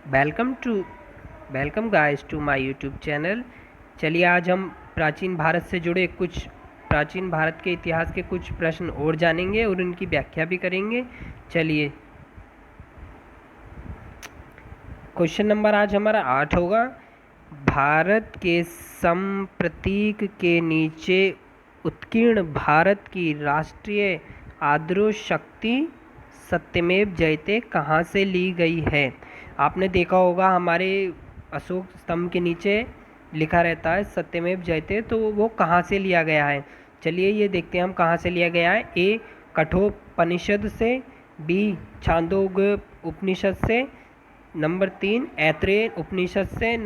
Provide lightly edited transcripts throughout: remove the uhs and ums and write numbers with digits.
Welcome to welcome guys to my YouTube channel. चलिए आज हम प्राचीन भारत से जुड़े कुछ प्राचीन भारत के इतिहास के कुछ प्रश्न और जानेंगे और उनकी व्याख्या भी करेंगे। चलिए क्वेश्चन नंबर आज हमारा 8 होगा। भारत के संप्रतीक के नीचे उत्कीर्ण भारत की राष्ट्रीय आदर्श शक्ति सत्यमेव जयते कहाँ से ली गई है। आपने देखा होगा हमारे अशोक स्तंभ के नीचे लिखा रहता है सत्यमेव जयते, तो वो कहाँ से लिया गया है। चलिए ये देखते हैं हम कहाँ से लिया गया है। ए कठोपनिषद से, बी छांदोग्य उपनिषद से, नंबर 3 ऐत्रेय उपनिषद से,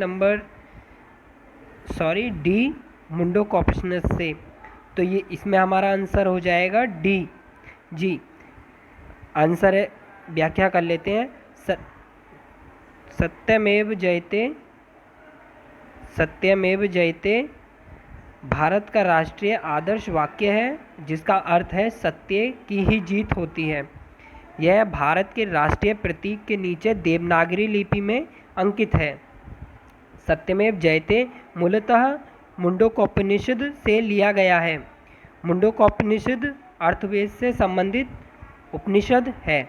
डी मुंडकोपनिषद से। तो ये इसमें हमारा आंसर हो जाएगा डी। जी आंसर है, व्याख्या कर लेते हैं। सत्यमेव जयते भारत का राष्ट्रीय आदर्श वाक्य है, जिसका अर्थ है सत्य की ही जीत होती है। यह भारत के राष्ट्रीय प्रतीक के नीचे देवनागरी लिपि में अंकित है। सत्यमेव जयते मूलतः मुंडकोपनिषद से लिया गया है। मुंडकोपनिषद अर्थवेद से संबंधित उपनिषद है।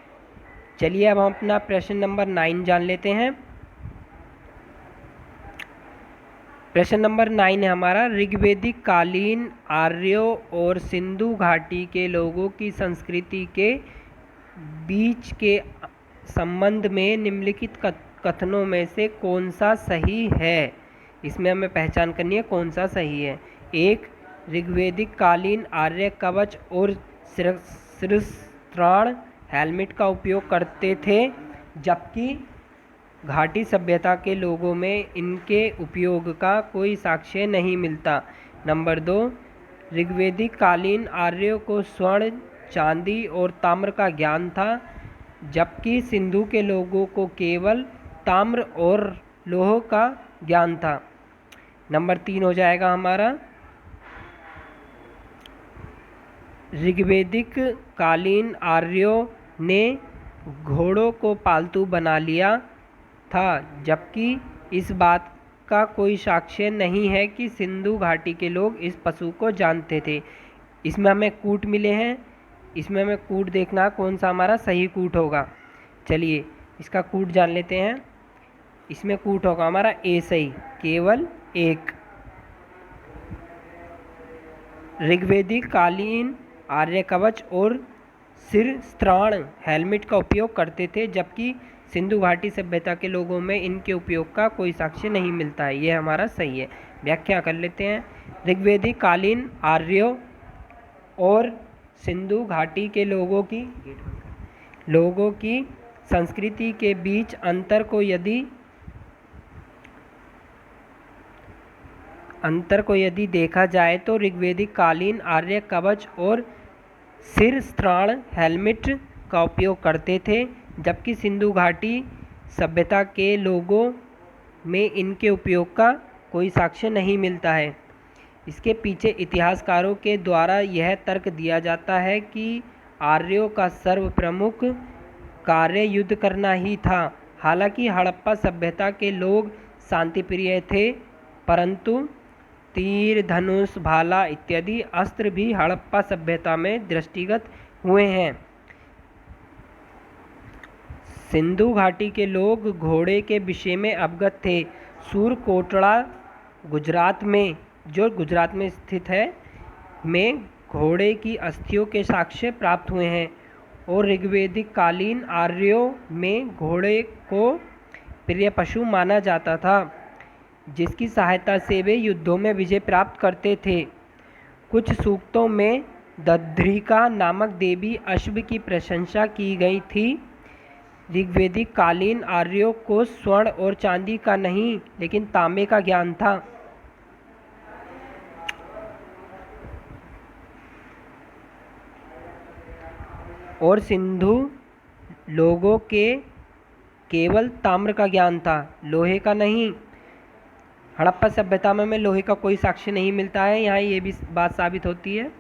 चलिए अब हम अपना प्रश्न नंबर 9 जान लेते हैं। प्रश्न नंबर 9 है हमारा, ऋग्वेदिक कालीन आर्यों और सिंधु घाटी के लोगों की संस्कृति के बीच के संबंध में निम्नलिखित कथनों में से कौन सा सही है। इसमें हमें पहचान करनी है कौन सा सही है। 1, ऋग्वेदिक कालीन आर्य कवच और शिरस्त्राण हेलमेट का उपयोग करते थे, जबकि घाटी सभ्यता के लोगों में इनके उपयोग का कोई साक्ष्य नहीं मिलता। नंबर 2, ऋग्वेदिक कालीन आर्यों को स्वर्ण, चांदी और ताम्र का ज्ञान था, जबकि सिंधु के लोगों को केवल ताम्र और लोह का ज्ञान था। नंबर 3 हो जाएगा हमारा, ऋग्वेदिक कालीन आर्यों ने घोड़ों को पालतू बना लिया था, जबकि इस बात का कोई साक्ष्य नहीं है कि सिंधु घाटी के लोग इस पशु को जानते थे। इसमें हमें कूट मिले हैं, इसमें हमें कूट देखना कौन सा हमारा सही कूट होगा। चलिए इसका कूट जान लेते हैं। इसमें कूट होगा हमारा ए सही, केवल एक। ऋग्वेदिक कालीन आर्य कवच और शिरस्त्राण हेलमेट का उपयोग करते थे, जबकि सिंधु घाटी सभ्यता के लोगों में इनके उपयोग का कोई साक्ष्य नहीं मिलता है। ये हमारा सही है। व्याख्या कर लेते हैं। ऋग्वेदिक कालीन आर्यों और सिंधु घाटी के लोगों की संस्कृति के बीच अंतर को यदि देखा जाए तो ऋग्वेदिक कालीन आर्य कवच और शिरस्त्राण हेलमेट का उपयोग करते थे, जबकि सिंधु घाटी सभ्यता के लोगों में इनके उपयोग का कोई साक्ष्य नहीं मिलता है। इसके पीछे इतिहासकारों के द्वारा यह तर्क दिया जाता है कि आर्यों का सर्व प्रमुख कार्य युद्ध करना ही था। हालांकि हड़प्पा सभ्यता के लोग शांतिप्रिय थे, परंतु तीर, धनुष, भाला इत्यादि अस्त्र भी हड़प्पा सभ्यता में दृष्टिगत हुए हैं। सिंधु घाटी के लोग घोड़े के विषय में अवगत थे। सूरकोटड़ा गुजरात में स्थित है में घोड़े की अस्थियों के साक्ष्य प्राप्त हुए हैं, और ऋग्वेदिक कालीन आर्यों में घोड़े को प्रिय पशु माना जाता था, जिसकी सहायता से वे युद्धों में विजय प्राप्त करते थे। कुछ सूक्तों में दध्रिका नामक देवी अश्व की प्रशंसा की गई थी। ऋग्वेदिक कालीन आर्यों को स्वर्ण और चांदी का नहीं, लेकिन तांबे का ज्ञान था। और सिंधु लोगों के केवल ताम्र का ज्ञान था, लोहे का नहीं। हड़प्पा सभ्यता में लोहे का कोई साक्ष्य नहीं मिलता है। यहाँ ये भी बात साबित होती है।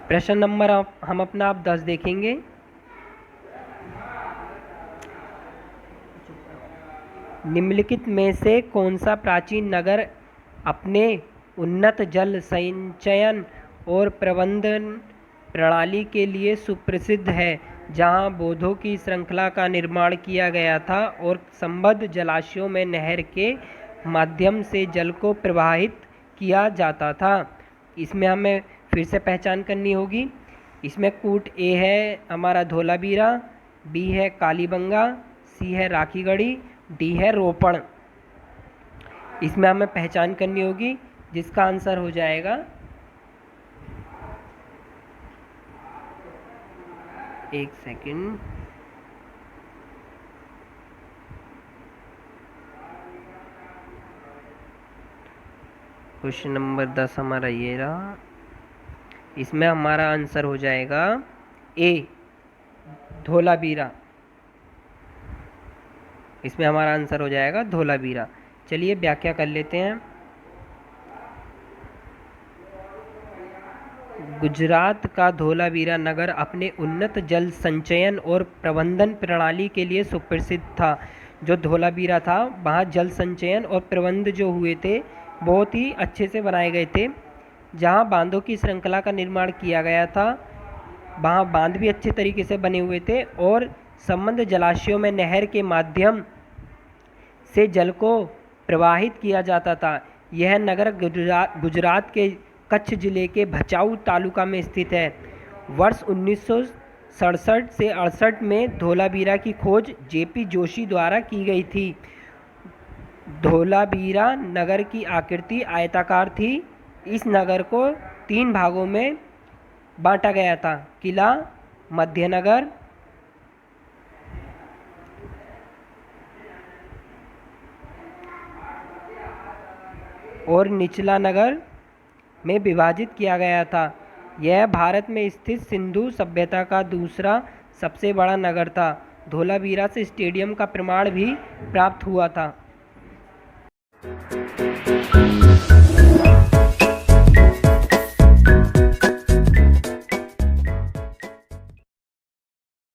प्रश्न नंबर हम अपना आप 10 देखेंगे। निम्नलिखित में से कौन सा प्राचीन नगर अपने उन्नत जल संचयन और प्रबंधन प्रणाली के लिए सुप्रसिद्ध है, जहां बौद्धों की श्रृंखला का निर्माण किया गया था और संबद्ध जलाशयों में नहर के माध्यम से जल को प्रवाहित किया जाता था? इसमें हमें फिर से पहचान करनी होगी। इसमें कूट ए है हमारा धोलावीरा, बी है कालीबंगा, सी है राखीगढ़ी, डी है रोपड़। इसमें हमें पहचान करनी होगी, जिसका आंसर हो जाएगा एक सेकंड। क्वेश्चन नंबर 10 हमारा ये रहा। इसमें हमारा आंसर हो जाएगा ए धोलावीरा। इसमें हमारा आंसर हो जाएगा धोलावीरा। चलिए व्याख्या कर लेते हैं। गुजरात का धोलावीरा नगर अपने उन्नत जल संचयन और प्रबंधन प्रणाली के लिए सुप्रसिद्ध था। जो धोलावीरा था वहाँ जल संचयन और प्रबंध जो हुए थे बहुत ही अच्छे से बनाए गए थे। जहाँ बांधों की श्रृंखला का निर्माण किया गया था, वहाँ बांध भी अच्छे तरीके से बने हुए थे और संबद्ध जलाशयों में नहर के माध्यम से जल को प्रवाहित किया जाता था। यह नगर गुजरात के कच्छ जिले के भचाऊ तालुका में स्थित है। वर्ष 1967 से 68 में धोलावीरा की खोज जेपी जोशी द्वारा की गई थी। धोलावीरा नगर की आकृति आयताकार थी। इस नगर को 3 भागों में बांटा गया था: किला, मध्यनगर और निचला नगर में विभाजित किया गया था। यह भारत में स्थित सिंधु सभ्यता का दूसरा सबसे बड़ा नगर था। धोलावीरा से स्टेडियम का प्रमाण भी प्राप्त हुआ था।